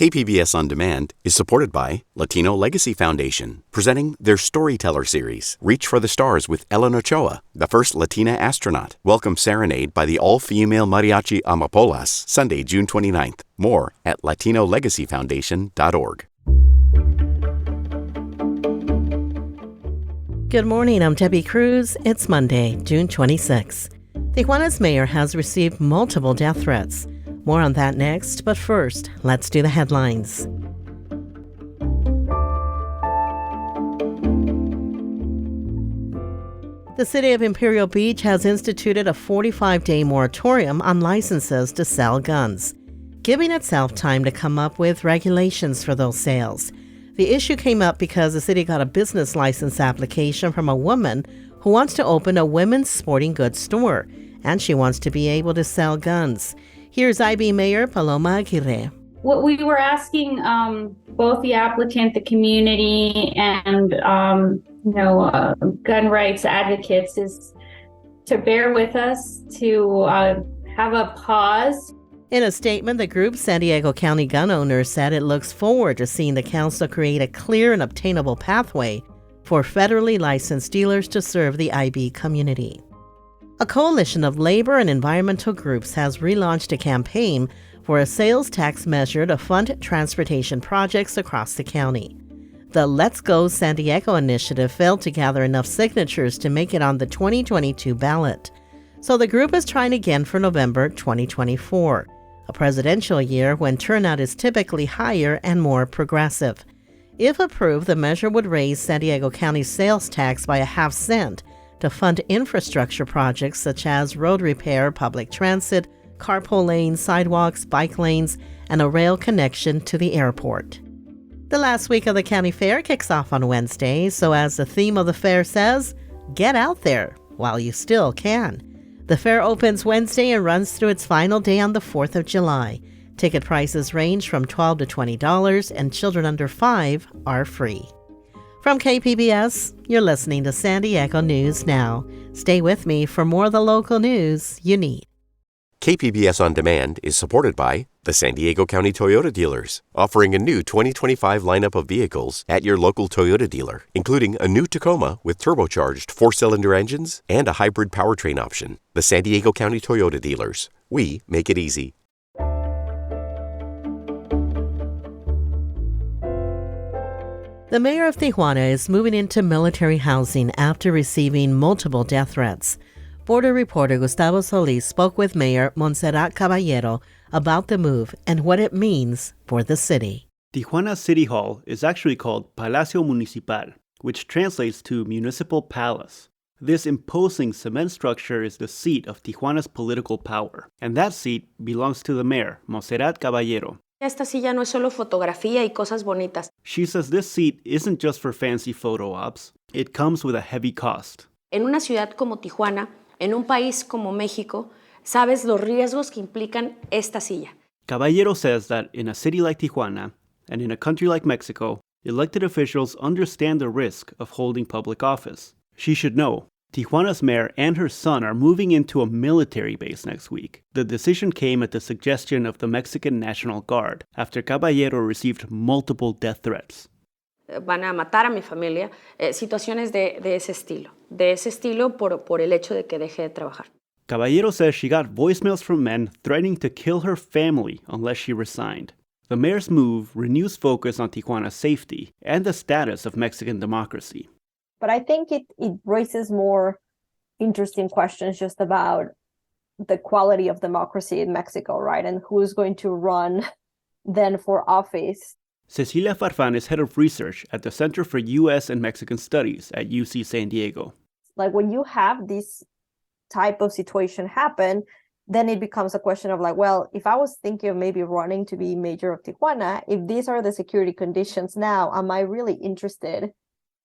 KPBS On Demand is supported by Latino Legacy Foundation, presenting their Storyteller series, Reach for the Stars with Ellen Ochoa, the first Latina astronaut. Welcome Serenade by the all-female mariachi Amapolas, Sunday, June 29th. More at latinolegacyfoundation.org. Good morning, I'm Debbie Cruz. It's Monday, June 26. Tijuana's mayor has received multiple death threats. More on that next, but first, let's do the headlines. The city of Imperial Beach has instituted a 45-day moratorium on licenses to sell guns, giving itself time to come up with regulations for those sales. The issue came up because the city got a business license application from a woman who wants to open a women's sporting goods store, and she wants to be able to sell guns. Here's IB Mayor Paloma Aguirre. What we were asking both the applicant, the community, and gun rights advocates is to bear with us, to have a pause. In a statement, the group San Diego County Gun Owners said it looks forward to seeing the council create a clear and obtainable pathway for federally licensed dealers to serve the IB community. A coalition of labor and environmental groups has relaunched a campaign for a sales tax measure to fund transportation projects across the county. The Let's Go San Diego initiative failed to gather enough signatures to make it on the 2022 ballot. So the group is trying again for November 2024, a presidential year when turnout is typically higher and more progressive. If approved, the measure would raise San Diego County's sales tax by a half cent to fund infrastructure projects such as road repair, public transit, carpool lanes, sidewalks, bike lanes, and a rail connection to the airport. The last week of the county fair kicks off on Wednesday, so as the theme of the fair says, get out there while you still can. The fair opens Wednesday and runs through its final day on the 4th of July. Ticket prices range from $12 to $20, and children under 5 are free. From KPBS, you're listening to San Diego News Now. Stay with me for more of the local news you need. KPBS On Demand is supported by the San Diego County Toyota dealers, offering a new 2025 lineup of vehicles at your local Toyota dealer, including a new Tacoma with turbocharged 4-cylinder engines and a hybrid powertrain option. The San Diego County Toyota dealers. We make it easy. The mayor of Tijuana is moving into military housing after receiving multiple death threats. Border reporter Gustavo Solis spoke with Mayor Montserrat Caballero about the move and what it means for the city. Tijuana City Hall is actually called Palacio Municipal, which translates to Municipal Palace. This imposing cement structure is the seat of Tijuana's political power, and that seat belongs to the mayor, Montserrat Caballero. Esta silla no es solo fotografía y cosas bonitas. She says this seat isn't just for fancy photo ops. It comes with a heavy cost. En una ciudad como Tijuana, en un país como México, sabes los riesgos que implican esta silla. Caballero says that in a city like Tijuana, and in a country like Mexico, elected officials understand the risk of holding public office. She should know. Tijuana's mayor and her son are moving into a military base next week. The decision came at the suggestion of the Mexican National Guard after Caballero received multiple death threats. Van a matar a mi familia, situaciones de ese estilo por el hecho de que deje de trabajar. Caballero says she got voicemails from men threatening to kill her family unless she resigned. The mayor's move renews focus on Tijuana's safety and the status of Mexican democracy. But I think it raises more interesting questions just about the quality of democracy in Mexico, right? And who's going to run then for office. Cecilia Farfán is head of research at the Center for U.S. and Mexican Studies at UC San Diego. Like when you have this type of situation happen, then it becomes a question of like, well, if I was thinking of maybe running to be mayor of Tijuana, if these are the security conditions now, am I really interested?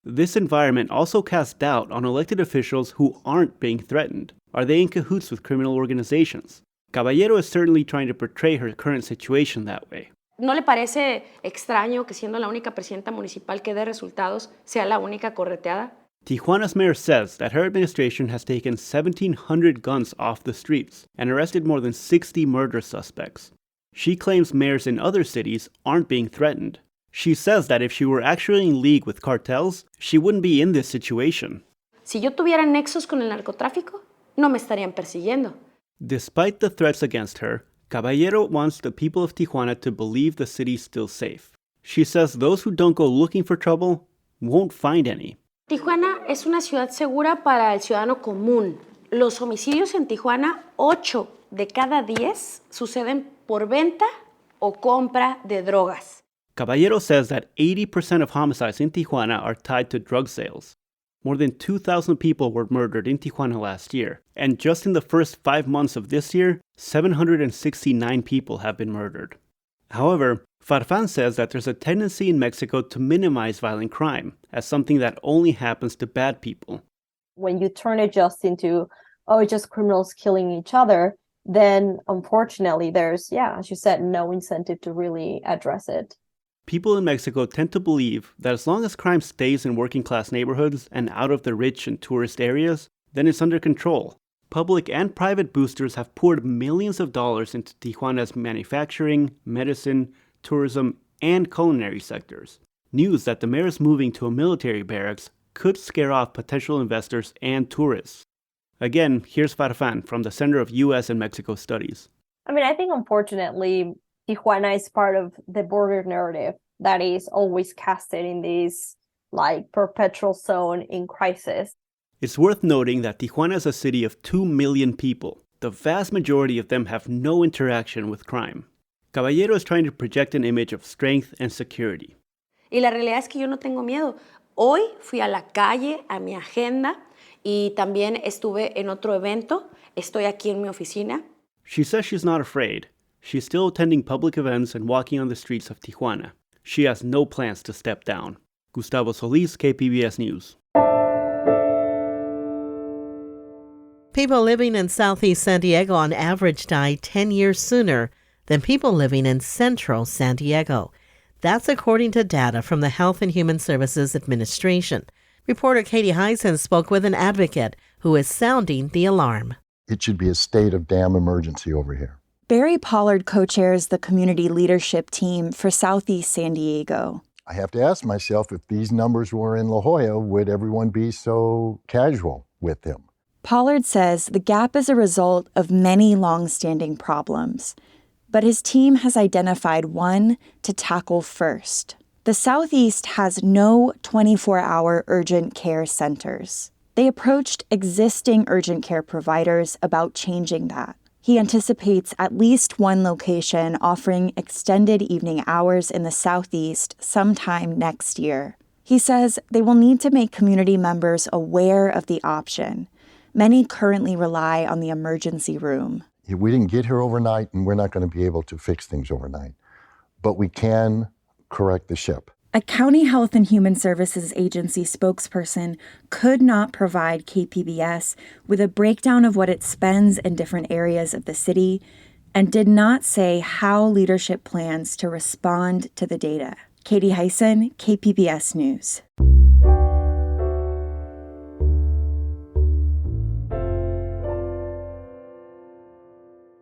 This environment also casts doubt on elected officials who aren't being threatened. Are they in cahoots with criminal organizations? Caballero is certainly trying to portray her current situation that way. ¿No le parece extraño que siendo la única presidenta municipal que dé resultados sea la única correteada? Tijuana's mayor says that her administration has taken 1,700 guns off the streets and arrested more than 60 murder suspects. She claims mayors in other cities aren't being threatened. She says that if she were actually in league with cartels, she wouldn't be in this situation. Si yo tuviera nexos con el narcotráfico, no me estarían persiguiendo. Despite the threats against her, Caballero wants the people of Tijuana to believe the city's still safe. She says those who don't go looking for trouble won't find any. Tijuana es una ciudad segura para el ciudadano común. Los homicidios en Tijuana, 8 de cada 10 suceden por venta o compra de drogas. Caballero says that 80% of homicides in Tijuana are tied to drug sales. More than 2,000 people were murdered in Tijuana last year, and just in the first 5 months of this year, 769 people have been murdered. However, Farfán says that there's a tendency in Mexico to minimize violent crime as something that only happens to bad people. When you turn it just into, oh, it's just criminals killing each other, then unfortunately there's, as you said, no incentive to really address it. People in Mexico tend to believe that as long as crime stays in working class neighborhoods and out of the rich and tourist areas, then it's under control. Public and private boosters have poured millions of dollars into Tijuana's manufacturing, medicine, tourism, and culinary sectors. News that the mayor is moving to a military barracks could scare off potential investors and tourists. Again, here's Farfán from the Center of U.S. and Mexico Studies. I think unfortunately, Tijuana is part of the border narrative that is always casted in this perpetual zone in crisis. It's worth noting that Tijuana is a city of 2 million people. The vast majority of them have no interaction with crime. Caballero is trying to project an image of strength and security. Y la realidad es que yo no tengo miedo. Hoy fui a la calle, a mi agenda, y también estuve en otro evento. Estoy aquí en mi oficina. She says she's not afraid. She's still attending public events and walking on the streets of Tijuana. She has no plans to step down. Gustavo Solis, KPBS News. People living in southeast San Diego on average die 10 years sooner than people living in central San Diego. That's according to data from the Health and Human Services Administration. Reporter Katie Heisen spoke with an advocate who is sounding the alarm. It should be a state of damn emergency over here. Barry Pollard co-chairs the community leadership team for Southeast San Diego. I have to ask myself, if these numbers were in La Jolla, would everyone be so casual with them? Pollard says the gap is a result of many long-standing problems, but his team has identified one to tackle first. The Southeast has no 24-hour urgent care centers. They approached existing urgent care providers about changing that. He anticipates at least one location offering extended evening hours in the Southeast sometime next year. He says they will need to make community members aware of the option. Many currently rely on the emergency room. We didn't get here overnight, and we're not going to be able to fix things overnight. But we can correct the ship. A County Health and Human Services Agency spokesperson could not provide KPBS with a breakdown of what it spends in different areas of the city and did not say how leadership plans to respond to the data. Katie Heisen, KPBS News.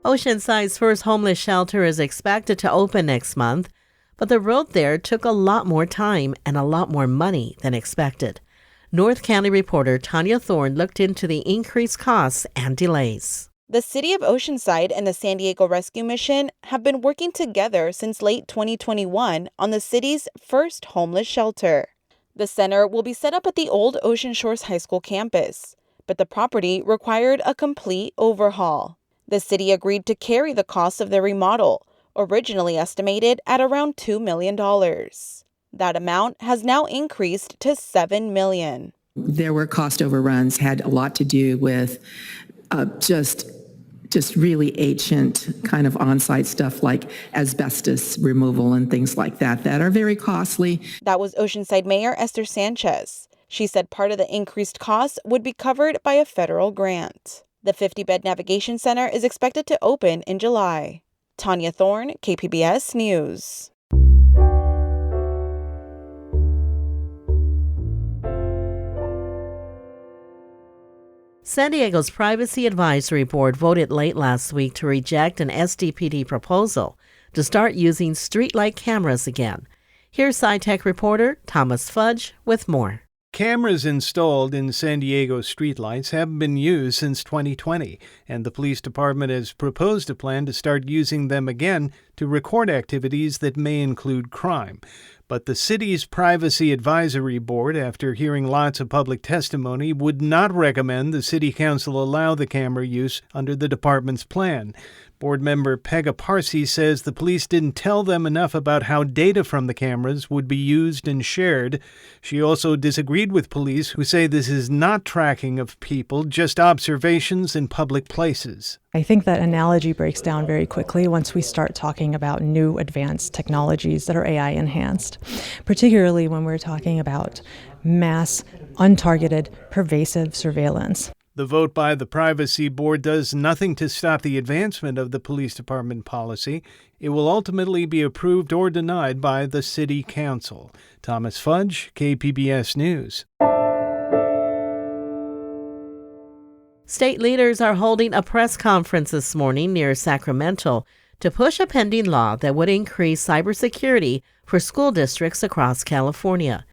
Oceanside's first homeless shelter is expected to open next month, but the road there took a lot more time and a lot more money than expected. North County reporter Tanya Thorne looked into the increased costs and delays. The city of Oceanside and the San Diego Rescue Mission have been working together since late 2021 on the city's first homeless shelter. The center will be set up at the old Ocean Shores High School campus, but the property required a complete overhaul. The city agreed to carry the cost of the remodel, originally estimated at around $2 million. That amount has now increased to $7 million. There were cost overruns, had a lot to do with just really ancient kind of on-site stuff like asbestos removal and things like that are very costly. That was Oceanside Mayor Esther Sanchez. She said part of the increased costs would be covered by a federal grant. The 50-bed navigation center is expected to open in July. Tanya Thorne, KPBS News. San Diego's Privacy Advisory Board voted late last week to reject an SDPD proposal to start using streetlight cameras again. Here's SciTech reporter Thomas Fudge with more. Cameras installed in San Diego streetlights haven't been used since 2020, and the police department has proposed a plan to start using them again to record activities that may include crime. But the city's Privacy Advisory Board, after hearing lots of public testimony, would not recommend the city council allow the camera use under the department's plan. Board member Pegah Parsi says the police didn't tell them enough about how data from the cameras would be used and shared. She also disagreed with police who say this is not tracking of people, just observations in public places. I think that analogy breaks down very quickly once we start talking about new advanced technologies that are AI enhanced, particularly when we're talking about mass, untargeted, pervasive surveillance. The vote by the Privacy Board does nothing to stop the advancement of the police department policy. It will ultimately be approved or denied by the City Council. Thomas Fudge, KPBS News. State leaders are holding a press conference this morning near Sacramento to push a pending law that would increase cybersecurity for school districts across California.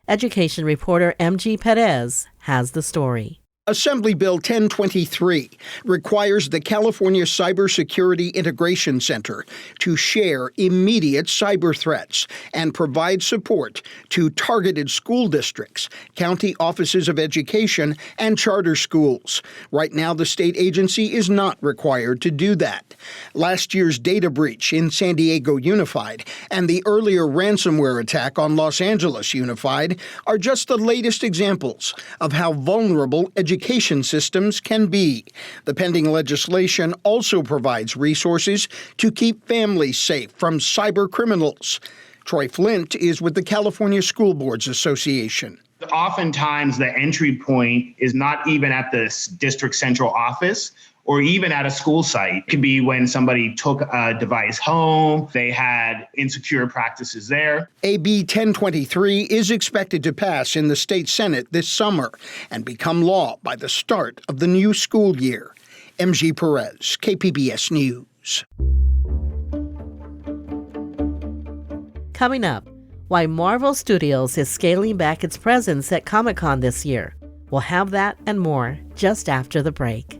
Education reporter MG Perez has the story. Assembly Bill 1023 requires the California Cybersecurity Integration Center to share immediate cyber threats and provide support to targeted school districts, county offices of education, and charter schools. Right now, the state agency is not required to do that. Last year's data breach in San Diego Unified and the earlier ransomware attack on Los Angeles Unified are just the latest examples of how vulnerable education systems can be. The pending legislation also provides resources to keep families safe from cyber criminals. Troy Flint is with the California School Boards Association. Oftentimes, the entry point is not even at the district central office or even at a school site. It could be when somebody took a device home, they had insecure practices there. AB 1023 is expected to pass in the state Senate this summer and become law by the start of the new school year. MG Perez, KPBS News. Coming up, why Marvel Studios is scaling back its presence at Comic-Con this year. We'll have that and more just after the break.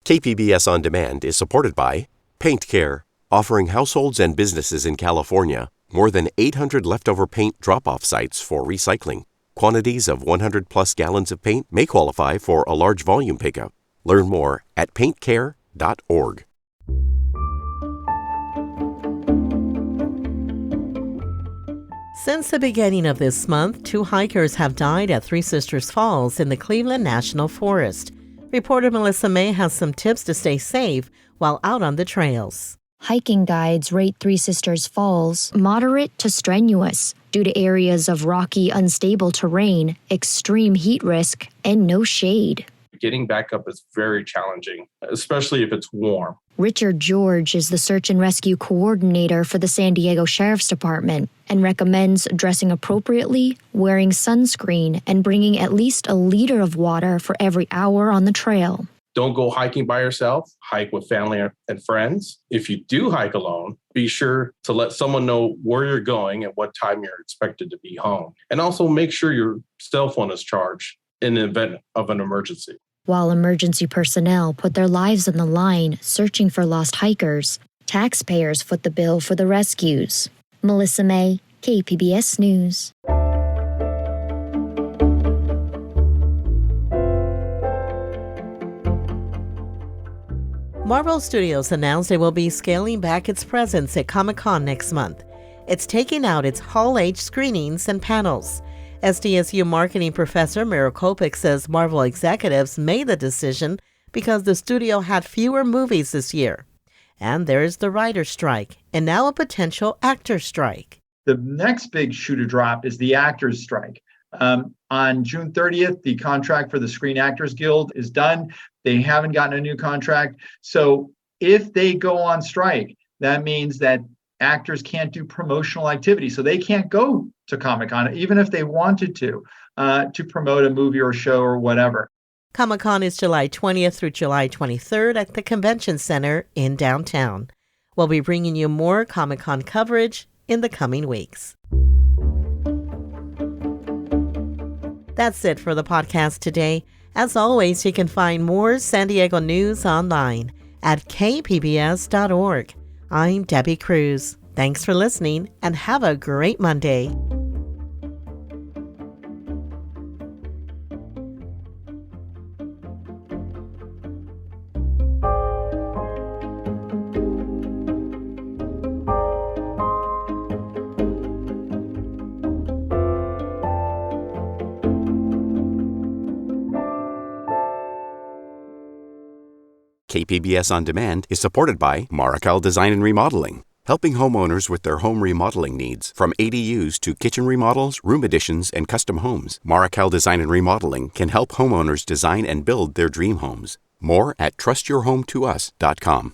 KPBS On Demand is supported by Paint Care, offering households and businesses in California more than 800 leftover paint drop-off sites for recycling. Quantities of 100-plus gallons of paint may qualify for a large volume pickup. Learn more at paintcare.org. Since the beginning of this month, 2 hikers have died at Three Sisters Falls in the Cleveland National Forest. Reporter Melissa May has some tips to stay safe while out on the trails. Hiking guides rate Three Sisters Falls moderate to strenuous due to areas of rocky, unstable terrain, extreme heat risk, and no shade. Getting back up is very challenging, especially if it's warm. Richard George is the search and rescue coordinator for the San Diego Sheriff's Department and recommends dressing appropriately, wearing sunscreen, and bringing at least a liter of water for every hour on the trail. Don't go hiking by yourself. Hike with family and friends. If you do hike alone, be sure to let someone know where you're going and what time you're expected to be home. And also make sure your cell phone is charged in the event of an emergency. While emergency personnel put their lives on the line searching for lost hikers, taxpayers foot the bill for the rescues. Melissa May, KPBS News. Marvel Studios announced it will be scaling back its presence at Comic-Con next month. It's taking out its Hall H screenings and panels. SDSU marketing professor Mira Kopik says Marvel executives made the decision because the studio had fewer movies this year. And there's the writer's strike, and now a potential actor strike. The next big shoe to drop is the actors strike. On June 30th, the contract for the Screen Actors Guild is done. They haven't gotten a new contract. So if they go on strike, that means that actors can't do promotional activity. So they can't go to Comic-Con, even if they wanted to promote a movie or show or whatever. Comic-Con is July 20th through July 23rd at the Convention Center in downtown. We'll be bringing you more Comic-Con coverage in the coming weeks. That's it for the podcast today. As always, you can find more San Diego news online at kpbs.org. I'm Debbie Cruz. Thanks for listening and have a great Monday. KPBS On Demand is supported by Marrocale Design and Remodeling, helping homeowners with their home remodeling needs. From ADUs to kitchen remodels, room additions, and custom homes, Marrocale Design and Remodeling can help homeowners design and build their dream homes. More at trustyourhometous.com.